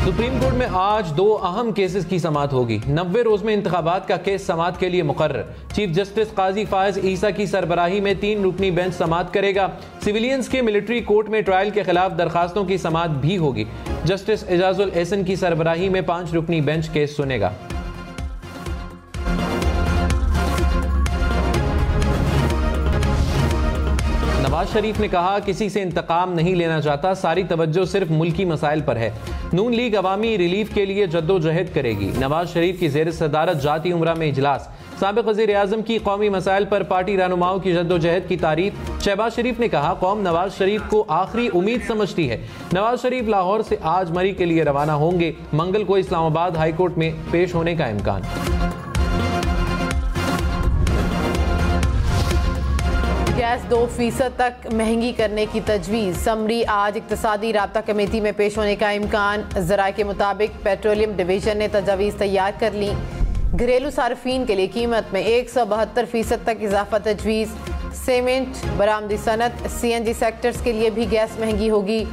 Supreme court में आज 2 अहम केसेस की समाअत होगी। 90 रोज में इंतखाबात का केस समाअत के लिए मुकर्रर। चीफ जस्टिस काजी फायज ईसा की सरबराही में 3 रुकनी बेंच समाअत करेगा। सिविलियंस के मिलिट्री कोर्ट में ट्रायल के खिलाफ दरखास्तों की समाअत भी होगी। जस्टिस एजाजुल एहसन की सरबराही में 5 रुकनी बेंच केस सुनेगा। नवाज शरीफ ने कहा, किसी से इंतकाम नहीं लेना चाहता, सारी तवज्जो सिर्फ मुल्की मसाइल पर है। नून लीग अवामी रिलीफ के लिए जद्दोजहद करेगी। नवाज शरीफ की ज़ेर सदारत जाती उमरा में इजलास। साबिक़ वज़ीर आज़म की कौमी मसाइल पर पार्टी रहनुमाओं की जद्दोजहद की तारीफ। शहबाज शरीफ ने कहा, कौम नवाज शरीफ को आखिरी उम्मीद समझती है। नवाज शरीफ लाहौर से आज मरी के लिए रवाना होंगे। मंगल को इस्लामाबाद हाई कोर्ट में पेश होने का इम्कान। गैस 2% तक महंगी करने की तजवीज़। समरी आज इक्तिसादी राब्ता कमेटी में पेश होने का इम्कान। ज़राए के मुताबिक पेट्रोलियम डिवीजन ने तजावीज़ तैयार कर ली। घरेलू सार्फिन के लिए कीमत में 172% तक इजाफा तजवीज़। सीमेंट, बरामदी सनत, CNG सेक्टर्स के लिए भी गैस महंगी होगी।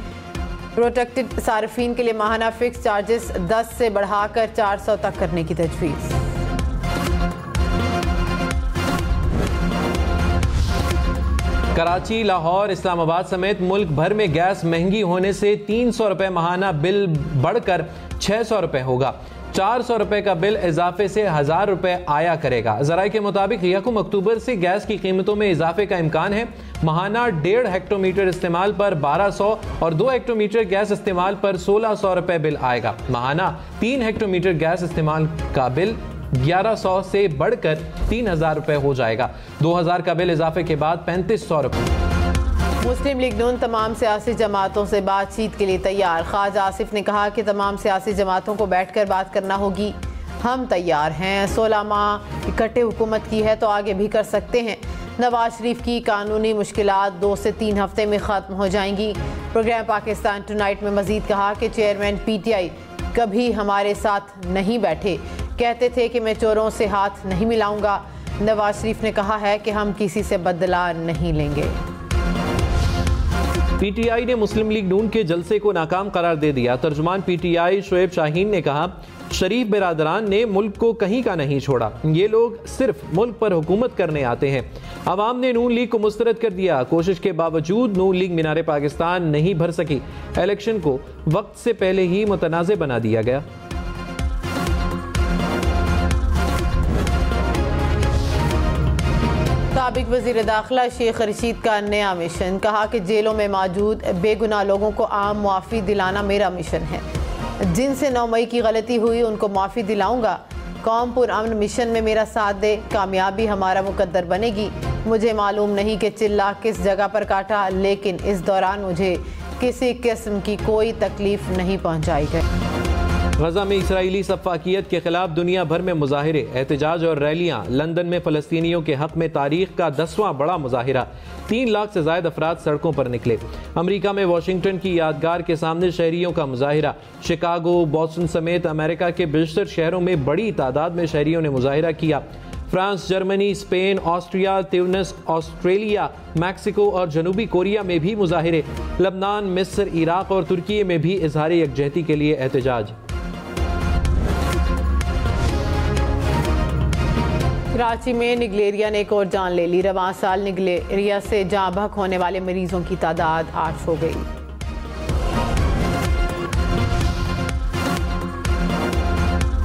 प्रोटेक्टेड सार्फिन के लिए माहाना फिक्स चार्जेस 10 से बढ़ाकर 400 तक करने की तजवीज़। कराची, लाहौर, इस्लामाबाद समेत मुल्क भर में गैस महंगी होने से 300 रुपए माहाना बिल बढ़कर 600 रुपए होगा। 400 रुपए का बिल इजाफे से 1000 रुपए आया करेगा। ज़राए के मुताबिक यकम अक्टूबर से गैस की कीमतों में इजाफे का इम्कान है। माहाना 1.5 हेक्टोमीटर इस्तेमाल पर 1200 और 2 हेक्टोमीटर गैस इस्तेमाल पर 1600 रुपए बिल आएगा। माहाना 3 हेक्टोमीटर गैस इस्तेमाल का बिल 1100 से बढ़कर 3000 रुपए हो जाएगा। 2000 का बिल इजाफे के बाद 3500 रुपए। मुस्लिम लीग नून तमाम सियासी जमातों से बातचीत के लिए तैयार। ख्वाजा आसिफ ने कहा कि तमाम सियासी जमातों को बैठकर बात करना होगी। हम तैयार हैं। 16 माह इकट्ठे हुकूमत की है तो आगे भी कर सकते हैं। नवाज शरीफ की कानूनी मुश्किलात 2 से 3 हफ्ते में ख़त्म हो जाएंगी। प्रोग्राम पाकिस्तान टुनाइट में मजीद कहा कि चेयरमैन PTI कभी हमारे साथ नहीं बैठे, कहते थे कि मैं चोरों से हाथ नहीं मिलाऊंगा। नवाज शरीफ ने कहा है कि हम किसी से बदला नहीं लेंगे। PTI ने मुस्लिम लीग नून के जलसे को नाकाम करार दे दिया। तर्जुमान PTI शोएब शाहीन ने कहा, शरीफ बिरादरान ने मुल्क को कहीं का नहीं छोड़ा। ये लोग सिर्फ मुल्क पर हुकूमत करने आते हैं। अवाम ने नून लीग को मुस्तरद कर दिया। कोशिश के बावजूद नून लीग मीनारे पाकिस्तान नहीं भर सकी। इलेक्शन को वक्त से पहले ही मुतनाज़े बना दिया गया। साबिक वज़ीर दाखिला शेख रशीद का नया मिशन। कहा कि जेलों में मौजूद बेगुनाह लोगों को आम मुआफ़ी दिलाना मेरा मिशन है। जिनसे 9 मई की गलती हुई उनको माफ़ी दिलाऊंगा। कौम पुरअमन मिशन में मेरा साथ दे, कामयाबी हमारा मुकद्दर बनेगी। मुझे मालूम नहीं कि चिल्ला किस जगह पर काटा, लेकिन इस दौरान मुझे किसी किस्म की कोई तकलीफ नहीं पहुँचाई गई। गजा में इसराइली सफ़ाकियत के खिलाफ दुनिया भर में मुजाहिरे, एहतजाज और रैलियां। लंदन में फ़लस्तीनियों के हक में तारीख का 10वां बड़ा मुजाहिरा। 3 लाख से ज़ायद अफराद सड़कों पर निकले। अमरीका में वाशिंगटन की यादगार के सामने शहरियों का मुजाहिरा। शिकागो, बोस्टन समेत अमेरिका के बेशतर शहरों में बड़ी तादाद में शहरियों ने मुजाहिरा किया। France, Germany, Spain, Austria, Tunis, Australia, Mexico और जनूबी कोरिया में भी मुजाहिरे। लबनान, मिस्र, इराक और तुर्की में भी इजहार यकजहती के लिए एहतजाज। कराची में निगलेरिया ने एक और जान ले ली। रवां साल निगलेरिया से जाँ बहक होने वाले मरीजों की तादाद 8 हो गई।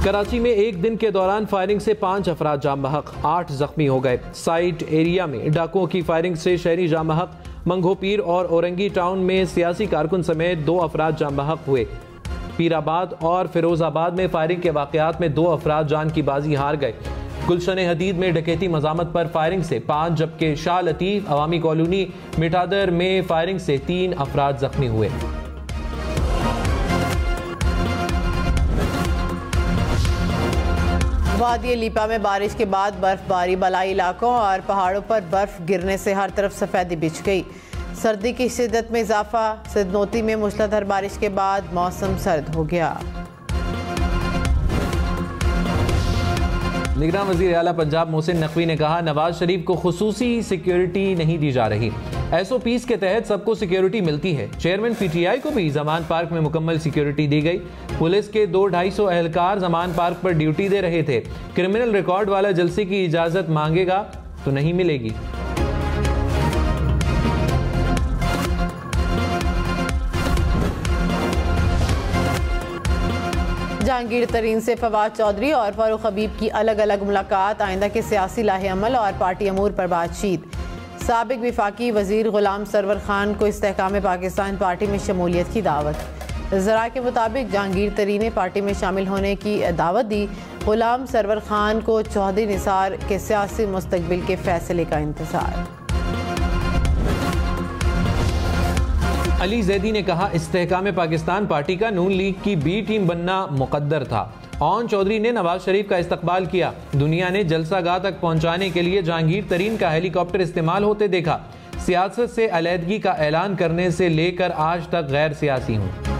कराची में एक दिन के दौरान फायरिंग से 5 अफराद जाँ बहक, 8 जख्मी हो गए। साइट एरिया में डाकुओं की फायरिंग से शहरी जाँ बहक। मंगोपीर और औरंगी टाउन में सियासी कारकुन समेत 2 अफराद जाँ बहक हुए। पीराबाद और फिरोजाबाद में फायरिंग के वाकयात में 2 अफराद जान की बाजी हार गए। गुलशन हदीद में डकैती मजामत पर फायरिंग से 5, जबकि शाह लतीफ अवामी कॉलोनी मिठादर में फायरिंग से 3 अफराद जख्मी हुए। वादी लिपा में बारिश के बाद बर्फबारी। बलाई इलाकों और पहाड़ों पर बर्फ गिरने से हर तरफ सफेदी बिछ गई। सर्दी की शिद्दत में इजाफा। सिदनोती में मूसलाधार बारिश के बाद मौसम सर्द हो गया। निगरान वज़ीर आला पंजाब मोहसिन नकवी ने कहा, नवाज शरीफ को खुसूसी सिक्योरिटी नहीं दी जा रही। SOPs के तहत सबको सिक्योरिटी मिलती है। चेयरमैन PTI को भी जमान पार्क में मुकम्मल सिक्योरिटी दी गई। पुलिस के 200-250 एहलकार जमान पार्क पर ड्यूटी दे रहे थे। क्रिमिनल रिकॉर्ड वाला जलसे की इजाजत मांगेगा तो नहीं मिलेगी। जहांगीर तरीन से फवाद चौधरी और फारूक हबीब की अलग अलग मुलाकात, आइंदा के सियासी लाहे अमल और पार्टी अमूर पर बातचीत। साबिक विफाकी वजीर गुलाम सरवर खान को इस्तेहकाम पाकिस्तान पार्टी में शमूलियत की दावत। ज़रा के मुताबिक जहांगीर तरीन ने पार्टी में शामिल होने की दावत दी। गुलाम सरवर खान को चौधरी निसार के सियासी मुस्तकबिल के फैसले का इंतजार। अली जैदी ने कहा, इस्तेहकाम पाकिस्तान पार्टी का नून लीग की बी टीम बनना मुकद्दर था। ओन चौधरी ने नवाज शरीफ का इस्तकबाल किया। दुनिया ने जलसागाह तक पहुंचाने के लिए जहांगीर तरीन का हेलीकॉप्टर इस्तेमाल होते देखा। सियासत से अलहदगी का ऐलान करने से लेकर आज तक गैर सियासी हूं।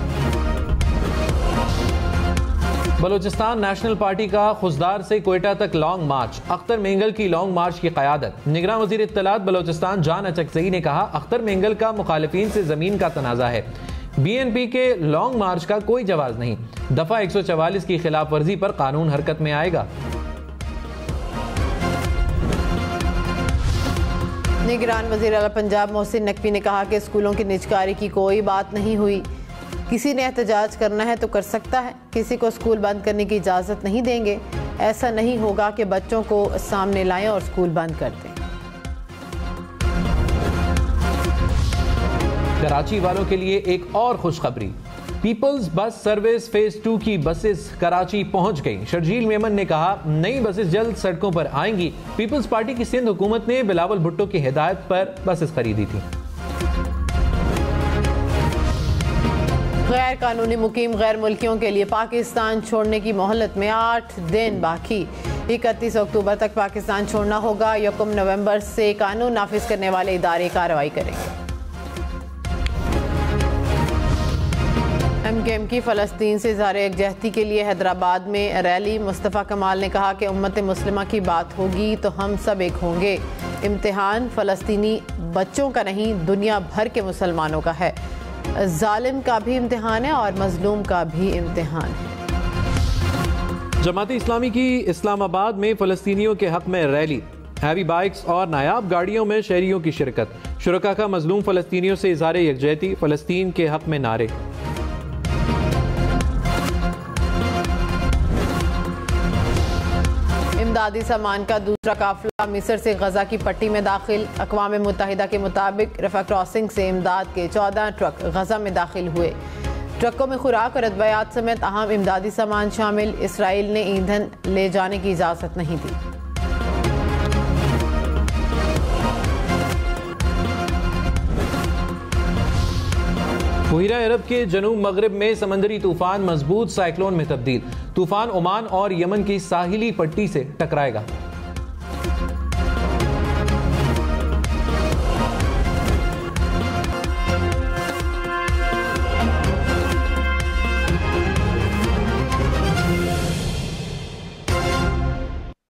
बलोचिस्तान नेशनल पार्टी का खुसदार से कोयटा तक लॉन्ग मार्च। अख्तर मेंगल की लॉन्ग मार्च की क़यादत। निगरान वज़ीर इत्तलात बलोचिस्तान जान अचकज़ई ने कहा, अख्तर मेंगल का मुखालिफिन से ज़मीन का तनाज़ा है। BNP के लॉन्ग मार्च का कोई जवाब नहीं। दफ़ा 144 की खिलाफ वर्जी पर कानून हरकत में आएगा। निगरान वज़ीर आला पंजाब मोहसिन नकवी ने कहा कि स्कूलों की निजकारी की कोई बात नहीं हुई। किसी ने एहतजाज करना है तो कर सकता है, किसी को स्कूल बंद करने की इजाज़त नहीं देंगे। ऐसा नहीं होगा कि बच्चों को सामने लाएं और स्कूल बंद कर दें। कराची वालों के लिए एक और खुशखबरी। पीपल्स बस सर्विस फेज 2 की बसेस कराची पहुंच गई। शर्जील मेमन ने कहा, नई बसेस जल्द सड़कों पर आएंगी। पीपल्स पार्टी की सिंध हुकूमत ने बिलावल भुट्टो की हिदायत पर बसेस खरीदी थी। गैर कानूनी मुकीम गैर मुल्कियों के लिए पाकिस्तान छोड़ने की मोहलत में 8 दिन बाकी। 31 अक्टूबर तक पाकिस्तान छोड़ना होगा। 1 नवंबर से कानून नाफिज करने वाले इदारे कार्रवाई करेंगे। MKM की फ़लस्तीन से इज़हार यकजहती के लिए हैदराबाद में रैली। मुस्तफ़ा कमाल ने कहा कि उम्मत मुस्लिमा की बात होगी तो हम सब एक होंगे। इम्तिहान फ़लस्तीनी बच्चों का नहीं, दुनिया भर के मुसलमानों का है। जालिम का भी इम्तिहान है और मजलूम का भी इम्तिहान है। जमात इस्लामी की इस्लामाबाद में फ़लस्तीनियों के हक में रैली। हैवी बाइक्स और नायाब गाड़ियों में शहरियों की शिरकत। शुरका का मजलूम फ़लस्तीनियों से इज़हार यकजहती, फ़लस्तीन के हक में नारे। इमदादी सामान का दूसरा काफिला मिस्र से गजा की पट्टी में दाखिल। अक़वाम मुत्तहिदा के मुताबिक रफ़ा क्रॉसिंग से इमदाद के 14 ट्रक गजा में दाखिल हुए। ट्रकों में खुराक और अदवियात समेत अहम इमदादी सामान शामिल। इसराइल ने ईंधन ले जाने की इजाज़त नहीं दी। बहीरा अरब के जनूब मगरिब में समंदरी तूफान मजबूत साइक्लोन में तब्दील। तूफान ओमान और यमन की साहिली पट्टी से टकराएगा।